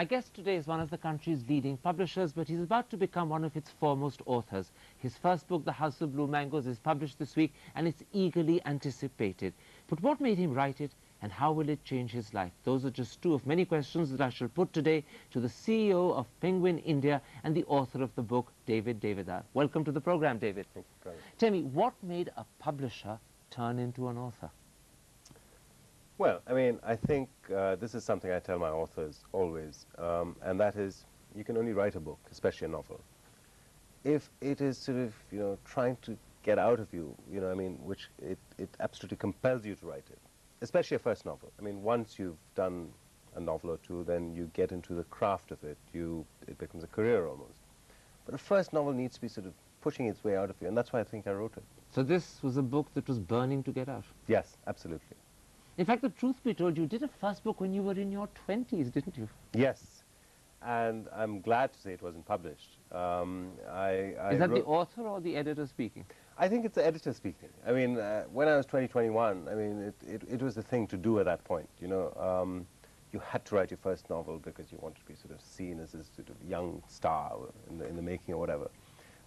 My guest today is one of the country's leading publishers, but he's about to become one of its foremost authors. His first book, The House of Blue Mangoes, is published this week, and it's eagerly anticipated. But what made him write it, and how will it change his life? Those are just two of many questions that I shall put today to the CEO of Penguin India and the author of the book, David Davedar. Welcome to the program, David. Thank you. Tell me, what made a publisher turn into an author? Well, I mean, I think this is something I tell my authors always, and that is, you can only write a book, especially a novel, if it is sort of, trying to get out of you, I mean, which it absolutely compels you to write it, especially a first novel. I mean, once you've done a novel or two, then you get into the craft of it. It becomes a career almost. But a first novel needs to be sort of pushing its way out of you, and that's why I think I wrote it. So this was a book that was burning to get out? Yes, absolutely. In fact, the truth be told, you did a first book when you were in your 20s, didn't you? Yes, and I'm glad to say it wasn't published. Is that the author or the editor speaking? I think it's the editor speaking. I mean, when I was 21, I mean, it was the thing to do at that point, You had to write your first novel because you wanted to be sort of seen as this sort of young star in the making or whatever.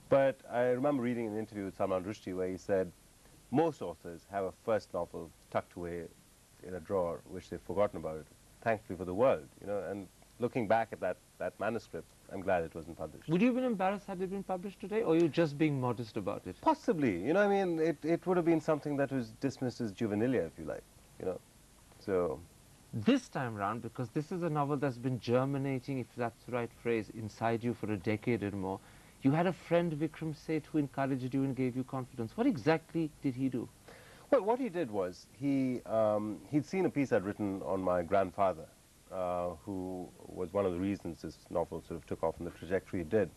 But I remember reading an interview with Salman Rushdie where he said, most authors have a first novel tucked away in a drawer, which they've forgotten about it, thankfully for the world, and looking back at that manuscript, I'm glad it wasn't published. Would you have been embarrassed had it been published today, or are you just being modest about it? Possibly, I mean, it would have been something that was dismissed as juvenilia, if you like, so... This time round, because this is a novel that's been germinating, if that's the right phrase, inside you for a decade or more, you had a friend, Vikram Seth, who encouraged you and gave you confidence. What exactly did he do? Well, what he did was, he'd seen a piece I'd written on my grandfather, who was one of the reasons this novel sort of took off in the trajectory it did.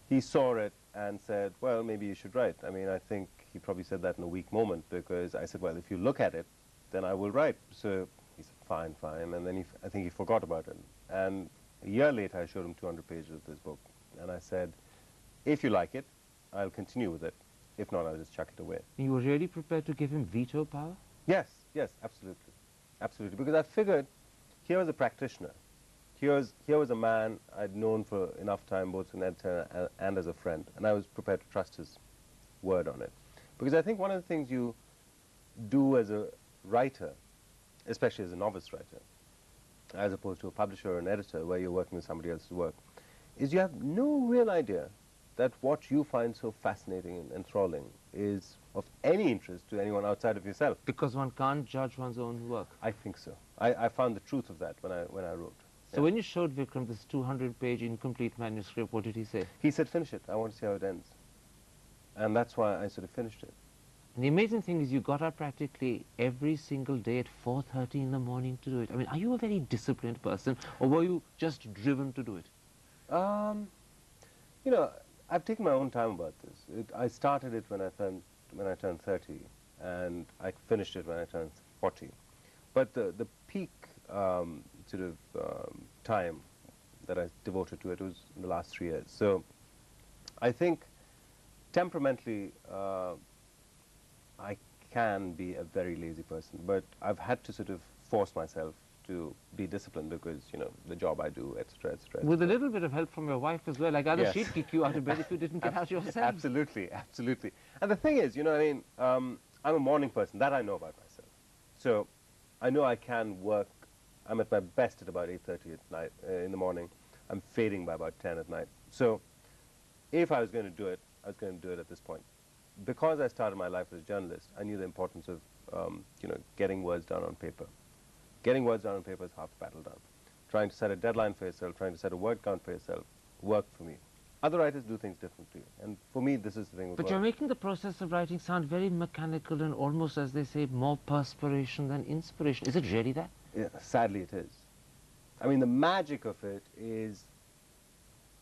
He saw it and said, well, maybe you should write. I mean, I think he probably said that in a weak moment, because I said, well, if you look at it, then I will write. So he said, fine, fine, and then I think he forgot about it. And a year later, I showed him 200 pages of this book, and I said, if you like it, I'll continue with it. If not, I'll just chuck it away. You were really prepared to give him veto power? Yes, yes, absolutely. Absolutely, because I figured here was a practitioner. Here was a man I'd known for enough time, both as an editor and as a friend, and I was prepared to trust his word on it. Because I think one of the things you do as a writer, especially as a novice writer, as opposed to a publisher or an editor where you're working with somebody else's work, is you have no real idea that what you find so fascinating and enthralling is of any interest to anyone outside of yourself. Because one can't judge one's own work. I think so. I found the truth of that when I wrote. So when you showed Vikram this 200-page incomplete manuscript, what did he say? He said, finish it. I want to see how it ends. And that's why I sort of finished it. And the amazing thing is you got up practically every single day at 4:30 in the morning to do it. I mean, are you a very disciplined person, or were you just driven to do it? I've taken my own time about this. I started it when I turned 30, and I finished it when I turned 40. But the peak time that I devoted to it was in the last 3 years. So I think temperamentally I can be a very lazy person, but I've had to sort of force myself to be disciplined because, the job I do, etc., etc. With a little bit of help from your wife as well. Like, either Yes. she'd kick you out of bed if you didn't get out yourself. Absolutely, absolutely. And the thing is, I'm a morning person. That I know about myself. So I know I can work. I'm at my best at about 8:30 at night, in the morning. I'm fading by about 10 at night. So if I was going to do it, I was going to do it at this point. Because I started my life as a journalist, I knew the importance of, getting words down on paper. Getting words down on paper is half the battle done. Trying to set a deadline for yourself, trying to set a word count for yourself, worked for me. Other writers do things differently, and for me, this is the thing with But work. you're making the process of writing sound very mechanical and almost, as they say, more perspiration than inspiration. Is it really that? Yeah, sadly, it is. I mean, the magic of it is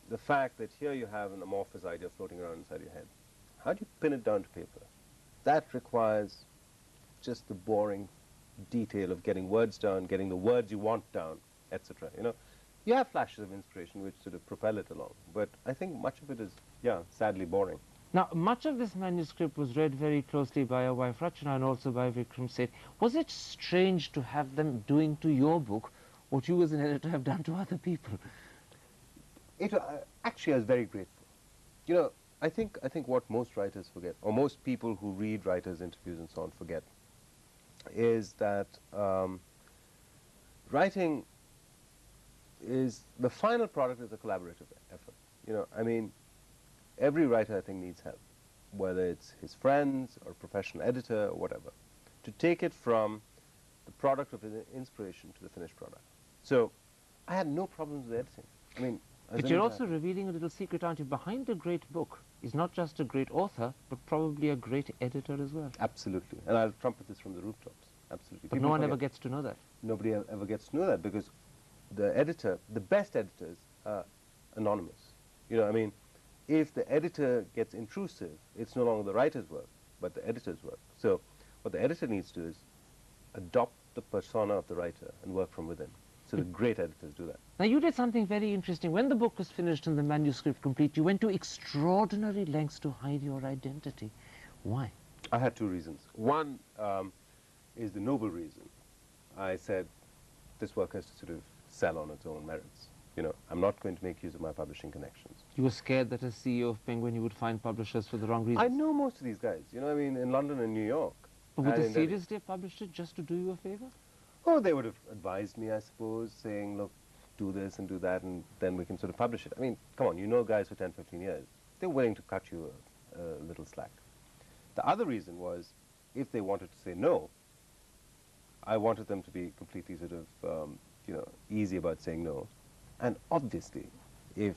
the fact that here you have an amorphous idea floating around inside your head. How do you pin it down to paper? That requires just the boring detail of getting words down, getting the words you want down, etc. You have flashes of inspiration which sort of propel it along, but I think much of it is, sadly boring. Now, much of this manuscript was read very closely by your wife Rachana and also by Vikram Seth. Was it strange to have them doing to your book what you as an editor have done to other people. Actually, I was very grateful. You know, I think what most writers forget, or most people who read writers' interviews and so on forget, is that writing is the final product is a collaborative effort. You know, I mean, every writer I think needs help, whether it's his friends or professional editor or whatever, to take it from the product of his inspiration to the finished product. So I had no problems with editing. I mean, But you're also revealing a little secret, aren't you? Behind a great book is not just a great author, but probably a great editor as well. Absolutely. And I'll trumpet this from the rooftops. Absolutely. But no one ever gets to know that. Nobody ever gets to know that, because the editor, the best editors, are anonymous. You know, I mean, if the editor gets intrusive, it's no longer the writer's work, but the editor's work. So what the editor needs to do is adopt the persona of the writer and work from within. So the great editors do that. Now, you did something very interesting. When the book was finished and the manuscript complete, you went to extraordinary lengths to hide your identity. Why? I had two reasons. One is the noble reason. I said, this work has to sort of sell on its own merits. You know, I'm not going to make use of my publishing connections. You were scared that as CEO of Penguin you would find publishers for the wrong reasons. I know most of these guys. You know, I mean, in London and New York. But would they seriously have published it just to do you a favor? Oh, they would have advised me, I suppose, saying, look, do this and do that, and then we can sort of publish it. I mean, come on, you know guys for 10, 15 years. They're willing to cut you a little slack. The other reason was, if they wanted to say no, I wanted them to be completely sort of, you know, easy about saying no. And obviously, if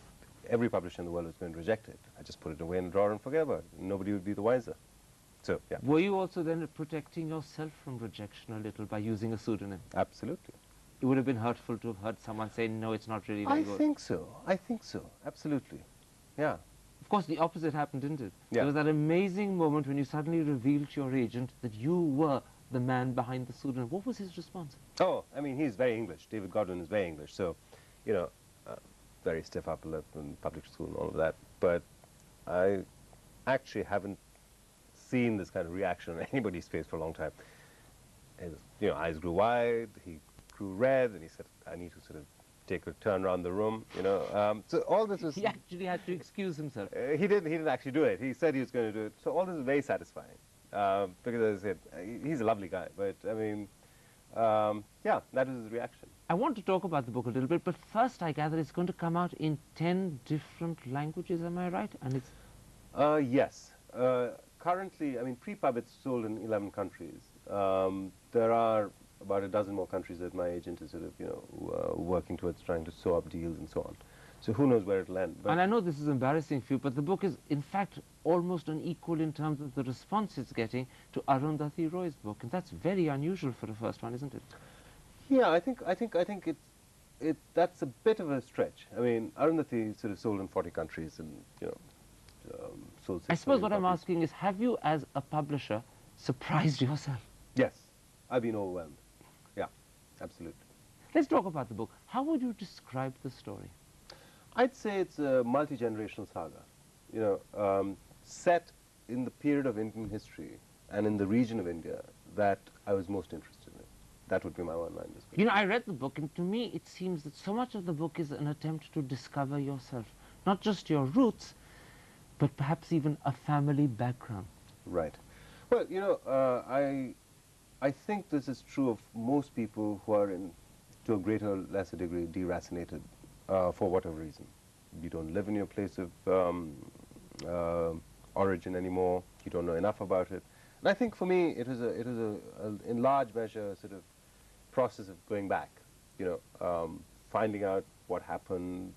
every publisher in the world was going to reject it, I just put it away in a drawer and forget about it. Nobody would be the wiser. So, yeah. Were you also then protecting yourself from rejection a little by using a pseudonym? Absolutely. It would have been hurtful to have heard someone say, no, it's not really very good. I think so. I think so. Absolutely. Yeah. Of course, the opposite happened, didn't it? Yeah. There was that amazing moment when you suddenly revealed to your agent that you were the man behind the pseudonym. What was his response? Oh, I mean, he's very English. David Godwin is very English. So, you know, very stiff upper lip and public school and all of that. But I actually haven't seen this kind of reaction on anybody's face for a long time. His, you know, eyes grew wide, he grew red, and he said, I need to sort of take a turn around the room, you know. So all this was... He actually had to excuse himself. He didn't actually do it. He said he was going to do it. So all this is very satisfying. Because as I said, he's a lovely guy. But, I mean, yeah, that was his reaction. I want to talk about the book a little bit, but first I gather it's going to come out in 10 different languages, am I right? And it's... Yes. Currently, I mean, pre-pub it's sold in 11 countries. There are about a dozen more countries that my agent is sort of, you know, working towards trying to sew up deals and so on. So who knows where it'll end. But and I know this is embarrassing for you, but the book is, in fact, almost unequal in terms of the response it's getting to Arundhati Roy's book, and that's very unusual for the first one, isn't it? Yeah, I think that's a bit of a stretch. I mean, Arundhati sort of sold in 40 countries, and you know, sold 6 I suppose what million I'm copies. asking is, have you, as a publisher, surprised yourself? Yes, I've been overwhelmed. Yeah, absolutely. Let's talk about the book. How would you describe the story? I'd say it's a multi-generational saga, you know, set in the period of Indian history and in the region of India that I was most interested in. That would be my one-line description. You know, I read the book, and to me it seems that so much of the book is an attempt to discover yourself. Not just your roots, but perhaps even a family background. Right. Well, you know, I think this is true of most people who are in, to a greater or lesser degree, deracinated for whatever reason. You don't live in your place of origin anymore. You don't know enough about it. And I think for me, it is a in large measure, sort of process of going back. You know, finding out what happened,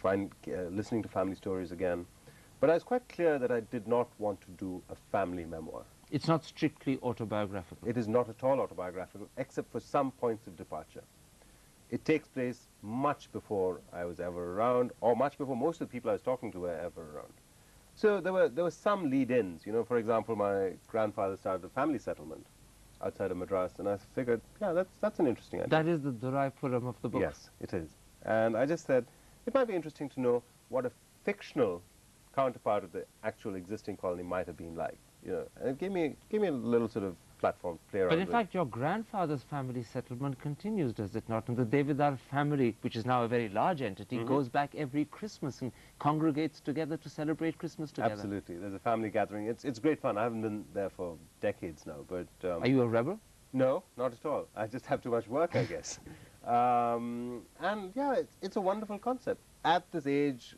listening to family stories again. But I was quite clear that I did not want to do a family memoir. It's not strictly autobiographical. It is not at all autobiographical, except for some points of departure. It takes place much before I was ever around, or much before most of the people I was talking to were ever around. So there were some lead-ins. You know, for example, my grandfather started a family settlement outside of Madras, and I figured, yeah, that's an interesting idea. That is the Duraipuram of the book. Yes, it is. And I just said, it might be interesting to know what a fictional counterpart of the actual existing colony might have been like. You know, and it gave me a little sort of platform to play around But in with. fact, your grandfather's family settlement continues, does it not? And the Davedar family, which is now a very large entity, goes back every Christmas and congregates together to celebrate Christmas together. Absolutely. There's a family gathering. It's great fun. I haven't been there for decades now, but... Are you a rebel? No, not at all. I just have too much work, I guess. And yeah, it's a wonderful concept. At this age,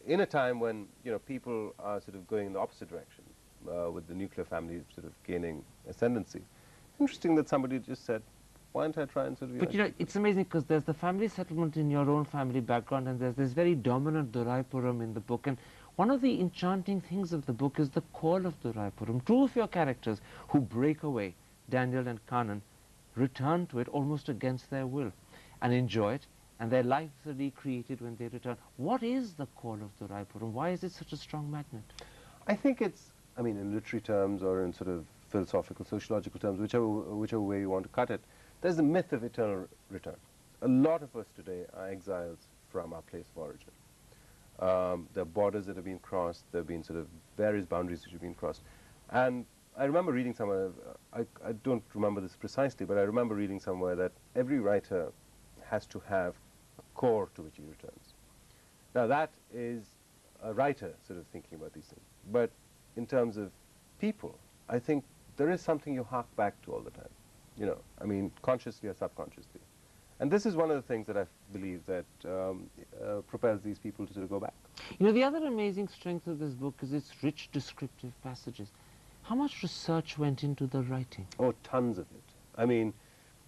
in a time when, you know, people are sort of going in the opposite direction, with the nuclear family sort of gaining ascendancy. Interesting that somebody just said, why don't I try and sort of... But you know, it's amazing because there's the family settlement in your own family background, and there's this very dominant Duraipuram in the book. And one of the enchanting things of the book is the call of Duraipuram. Two of your characters who break away, Daniel and Kanan, return to it almost against their will and enjoy it, and their lives are recreated when they return. What is the call of Duraipuram? Why is it such a strong magnet? I think it's, I mean, in literary terms or in sort of philosophical, sociological terms, whichever way you want to cut it, there's the myth of eternal return. A lot of us today are exiles from our place of origin. There are borders that have been crossed, there have been sort of various boundaries which have been crossed. And I remember reading somewhere, I don't remember this precisely, but I remember reading somewhere that every writer has to have a core to which he returns. Now that is a writer sort of thinking about these things. But in terms of people, I think there is something you hark back to all the time. You know, I mean, consciously or subconsciously. And this is one of the things that I believe that propels these people to sort of go back. You know, the other amazing strength of this book is its rich descriptive passages. How much research went into the writing? Oh, tons of it. I mean,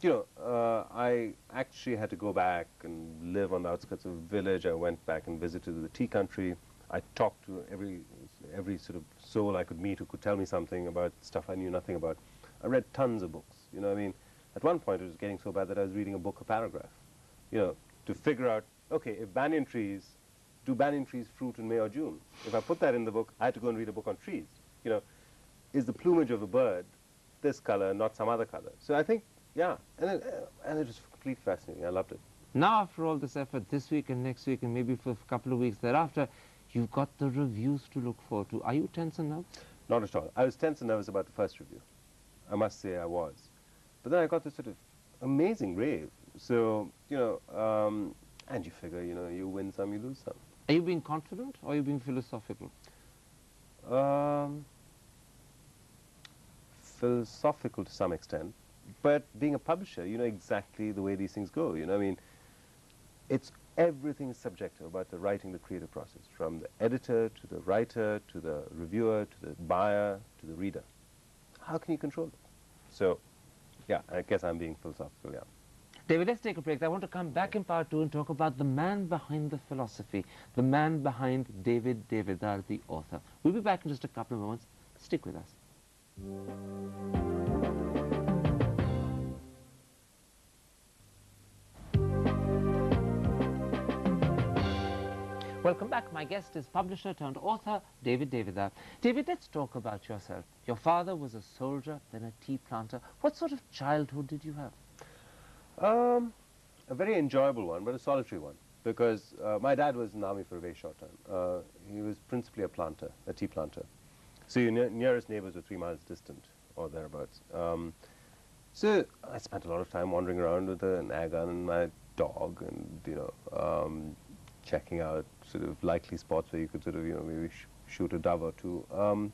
you know, I actually had to go back and live on the outskirts of a village. I went back and visited the tea country. I talked to every sort of soul I could meet who could tell me something about stuff I knew nothing about. I read tons of books. You know, I mean, at one point it was getting so bad that I was reading a book a paragraph. You know, to figure out, okay, if banyan trees, do banyan trees fruit in May or June? If I put that in the book, I had to go and read a book on trees. You know, is the plumage of a bird this color, not some other color? So I think, yeah, and it was completely fascinating. I loved it. Now, after all this effort, this week and next week, and maybe for a couple of weeks thereafter, you've got the reviews to look forward to. Are you tense and nervous? Not at all. I was tense and nervous about the first review. I must say I was. But then I got this sort of amazing rave. So, you know, and you figure, you know, you win some, you lose some. Are you being confident or are you being philosophical? Philosophical to some extent, but being a publisher, you know exactly the way these things go. You know, I mean, everything is subjective about the writing, the creative process, from the editor to the writer to the reviewer to the buyer to the reader. How can you control it? So, yeah, I guess I'm being philosophical, yeah. David, let's take a break. I want to come back in part 2 and talk about the man behind the philosophy, the man behind David Davedar, the author. We'll be back in just a couple of moments. Stick with us. Welcome back. My guest is publisher turned author, David Davedar. David, let's talk about yourself. Your father was a soldier, then a tea planter. What sort of childhood did you have? A very enjoyable one, but a solitary one, because my dad was in the army for a very short time. He was principally a planter, a tea planter. So your nearest neighbors were 3 miles distant, or thereabouts. So I spent a lot of time wandering around with an air gun and my dog, and, you know, checking out sort of likely spots where you could sort of, you know, maybe shoot a dove or two.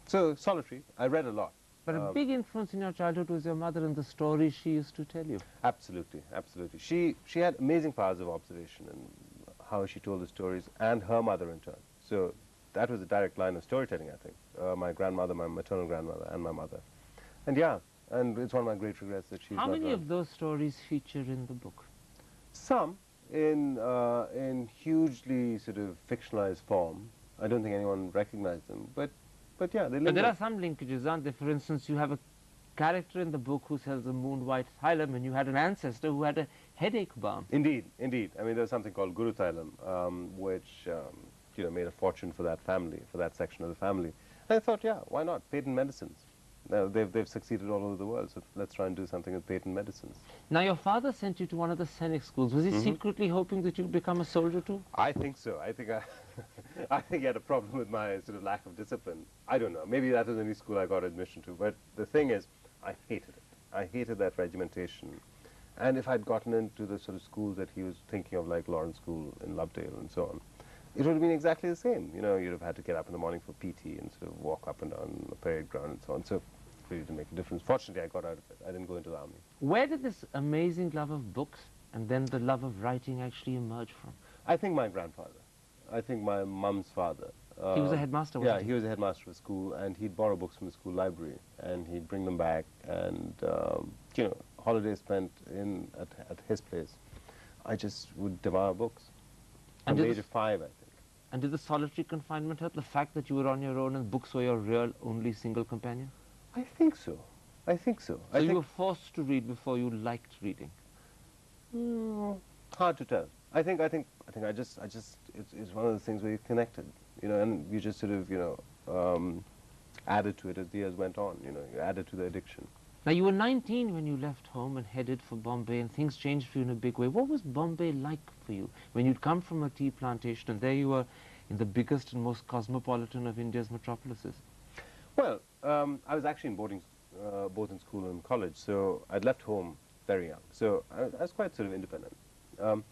So solitary. I read a lot. But a big influence in your childhood was your mother and the stories she used to tell you. Absolutely, absolutely. She had amazing powers of observation and how she told the stories, and her mother in turn. So that was a direct line of storytelling, I think. My grandmother, my maternal grandmother, and my mother. And yeah, and it's one of my great regrets that she's not How many around. of those stories feature in the book? Some in hugely sort of fictionalized form. I don't think anyone recognized them, but yeah, they live. But there are some linkages, aren't there? For instance, you have a character in the book who sells a moon white Thailam, and you had an ancestor who had a headache balm. Indeed, indeed. I mean, there's something called Guru Thailam, which you know, made a fortune for that family, for that section of the family. And I thought, yeah, why not? Patent medicines. They've succeeded all over the world, so let's try and do something with patent medicines. Now, your father sent you to one of the Sainik schools. Was he secretly hoping that you'd become a soldier too? I think so. I think I think he had a problem with my sort of lack of discipline. I don't know. Maybe that was the only school I got admission to. But the thing is, I hated it. I hated that regimentation. And if I'd gotten into the sort of schools that he was thinking of, like Lawrence School in Lovedale and so on, it would have been exactly the same. You know, you'd have had to get up in the morning for PT and sort of walk up and down the parade ground and so on. So it really didn't make a difference. Fortunately, I got out of it. I didn't go into the army. Where did this amazing love of books and then the love of writing actually emerge from? I think my grandfather. I think my mum's father. He was a headmaster, wasn't Yeah, he was a headmaster of a school, and he'd borrow books from the school library, and he'd bring them back, and, you know, holidays spent at his place. I just would devour books. From the age of 5, I think. And did the solitary confinement help? The fact that you were on your own and books were your real only single companion? I think so. I think so. So you were forced to read before you liked reading? Hard to tell. I think it's one of the things where you're connected, you know, and you just sort of, you know, added to it as the years went on, you know, you added to the addiction. Now, you were 19 when you left home and headed for Bombay, and things changed for you in a big way. What was Bombay like for you when you'd come from a tea plantation and there you were in the biggest and most cosmopolitan of India's metropolises? Well, I was actually in both in school and college, so I'd left home very young. So I was quite sort of independent. And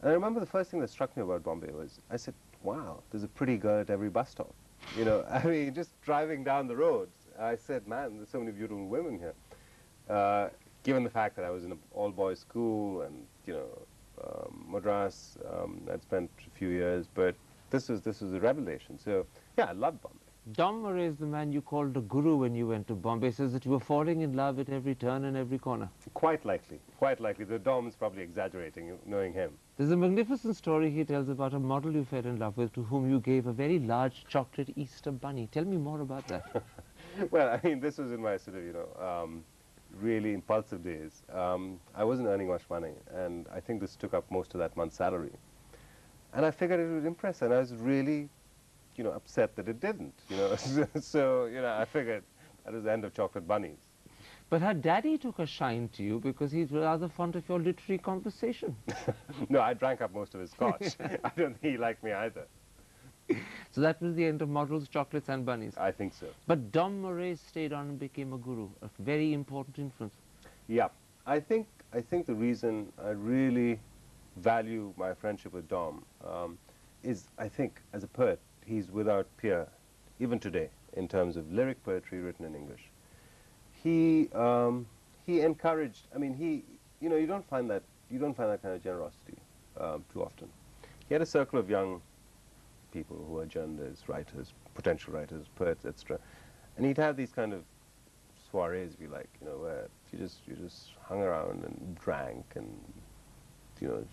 I remember the first thing that struck me about Bombay was, I said, wow, there's a pretty girl at every bus stop. You know, I mean, just driving down the roads, I said, man, there's so many beautiful women here. Given the fact that I was in an all-boys school and, you know, Madras, I'd spent a few years, but this was a revelation. So, yeah, I loved Bombay. Dom Murray is the man you called a guru when you went to Bombay. Says that you were falling in love at every turn and every corner. Quite likely, quite likely. The Dom is probably exaggerating, knowing him. There's a magnificent story he tells about a model you fell in love with to whom you gave a very large chocolate Easter bunny. Tell me more about that. Well, I mean, this was in my sort of, you know, really impulsive days. I wasn't earning much money, and I think this took up most of that month's salary. And I figured it would impress her, and I was really, you know, upset that it didn't, you know. So, you know, I figured that was the end of chocolate bunnies. But her daddy took a shine to you because he's rather fond of your literary conversation. No, I drank up most of his scotch. I don't think he liked me either. So that was the end of models, chocolates and bunnies. I think so. But Dom Murray stayed on and became a guru, a very important influence. Yeah, I think the reason I really value my friendship with Dom is, I think, as a poet, he's without peer, even today, in terms of lyric poetry written in English. He encouraged. I mean, you know, you don't find that kind of generosity too often. He had a circle of young people who are journalists, writers, potential writers, poets, etc. And he'd have these kind of soirees, if you like, you know, where you just hung around and drank and, you know,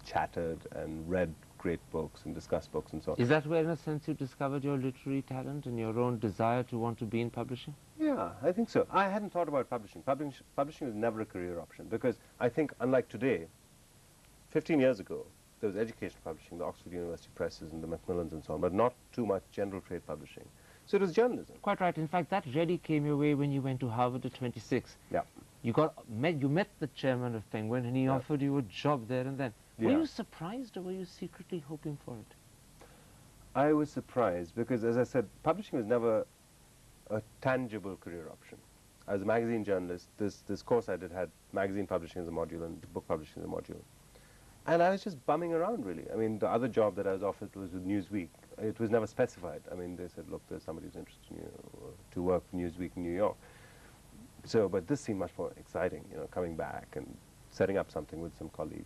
chatted and read great books and discussed books and so on. Is that where, in a sense, you discovered your literary talent and your own desire to want to be in publishing? Yeah, I think so. I hadn't thought about publishing. Publishing was never a career option because I think, unlike today, 15 years ago, there was educational publishing, the Oxford University Presses and the Macmillans and so on, but not too much general trade publishing. So it was journalism. Quite right. In fact, that really came your way when you went to Harvard at 26. Yeah. You met the chairman of Penguin and he offered you a job there and then. Yeah. Were you surprised or were you secretly hoping for it? I was surprised because, as I said, publishing was never a tangible career option. As a magazine journalist, this course I did had magazine publishing as a module and book publishing as a module. And I was just bumming around, really. I mean, the other job that I was offered was with Newsweek. It was never specified. I mean, they said, look, there's somebody who's interested in you to work for Newsweek in New York. So, but this seemed much more exciting, you know, coming back and setting up something with some colleagues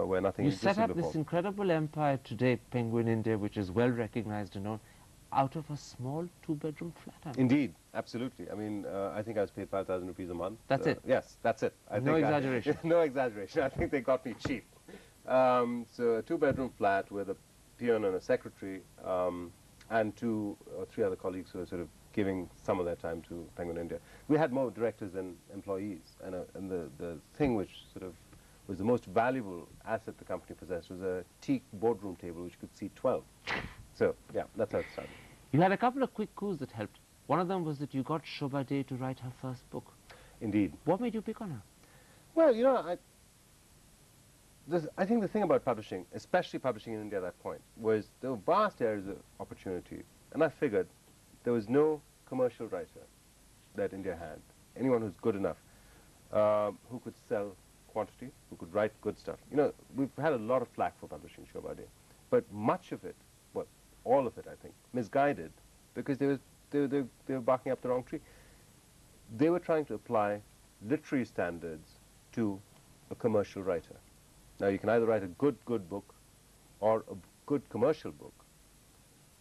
where nothing You existed set up before. this incredible empire today, Penguin India, which is well recognized and known, out of a small two-bedroom flat. Indeed, absolutely. I mean, I think I was paid 5,000 rupees a month. That's it? Yes, that's it. No exaggeration. No exaggeration. I think they got me cheap. So a two-bedroom flat with a peon and a secretary and 2 or 3 other colleagues who were sort of giving some of their time to Penguin India. We had more directors than employees, and the thing which sort of was the most valuable asset the company possessed was a teak boardroom table which could seat 12. So, yeah, that's how it started. You had a couple of quick coups that helped. One of them was that you got Shobha Day to write her first book. Indeed. What made you pick on her? Well, you know, I think the thing about publishing, especially publishing in India at that point, was there were vast areas of opportunity. And I figured there was no commercial writer that India had, anyone who's good enough. who could sell quantity, who could write good stuff. You know, we've had a lot of flack for publishing Shobha, but much of it, well, all of it, I think, misguided, because they were barking up the wrong tree. They were trying to apply literary standards to a commercial writer. Now, you can either write a good book, or a good commercial book,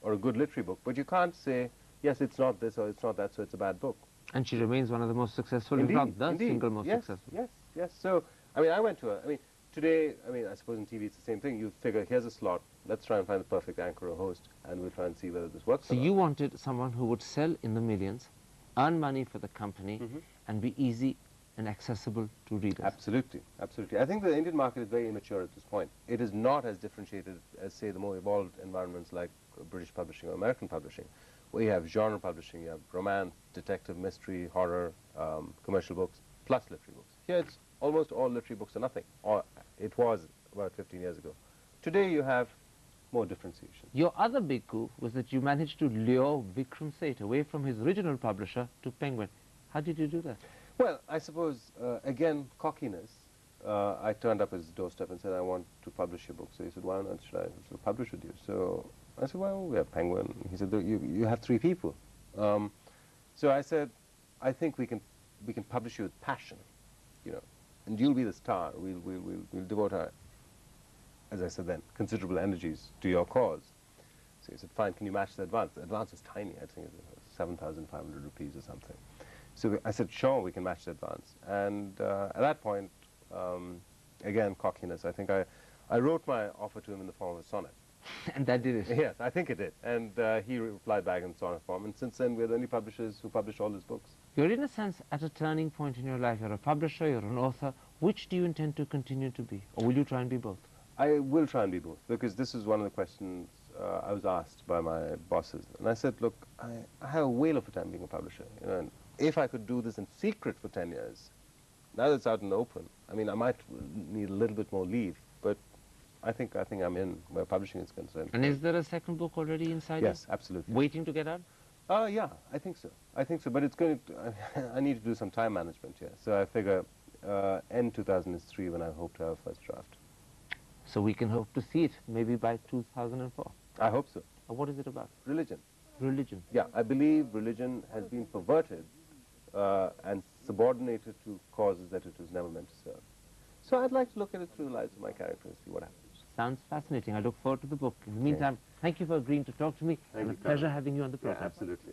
or a good literary book, but you can't say, yes, it's not this or it's not that, so it's a bad book. And she remains one of the most successful, Indeed, if not the indeed. single most Yes, successful. yes, yes. So, I mean, I went to her. I mean, today, I mean, I suppose in TV it's the same thing. You figure, here's a slot, let's try and find the perfect anchor or host, and we'll try and see whether this works So or not. you wanted someone who would sell in the millions, earn money for the company, and be easy and accessible to readers. Absolutely, absolutely. I think the Indian market is very immature at this point. It is not as differentiated as, say, the more evolved environments like British publishing or American publishing, where you have genre publishing, you have romance, detective, mystery, horror, commercial books, plus literary books. Here it's almost all literary books or nothing, or it was about 15 years ago. Today you have more differentiation. Your other big coup was that you managed to lure Vikram Seth away from his original publisher to Penguin. How did you do that? Well, I suppose, again, cockiness. I turned up at his doorstep and said, I want to publish your book. So he said, why not should I publish with you? So I said, well, we have Penguin. He said, you have 3 people. So I said, I think we can publish you with passion, you know, and you'll be the star. We'll devote our, as I said then, considerable energies to your cause. So he said, fine, can you match the advance? The advance was tiny, I think it was 7,500 rupees or something. So I said, sure, we can match the advance. And at that point, again, cockiness. I think I wrote my offer to him in the form of a sonnet. And that did it. Yes, I think it did. And he replied back in sonnet form. And since then, we're the only publishers who publish all his books. You're in a sense at a turning point in your life. You're a publisher, you're an author. Which do you intend to continue to be? Or will you try and be both? I will try and be both, because this is one of the questions I was asked by my bosses. And I said, look, I have a whale of a time being a publisher. You know, and if I could do this in secret for 10 years, now that it's out in the open, I mean, I might need a little bit more leave, but I think I'm in where publishing is concerned. And is there a second book already inside you? Yes, absolutely. Waiting to get out? Yeah, I think so. I think so, but it's going to, I need to do some time management here. So I figure end 2003 when I hope to have a first draft. So we can hope to see it maybe by 2004. I hope so. What is it about? Religion. Religion. Yeah, I believe religion has been perverted and subordinated to causes that it was never meant to serve. So I'd like to look at it through the lives of my characters and see what happens. Sounds fascinating. I look forward to the book. In the meantime, thank you for agreeing to talk to me. It's a pleasure having you on the program. Yeah, absolutely.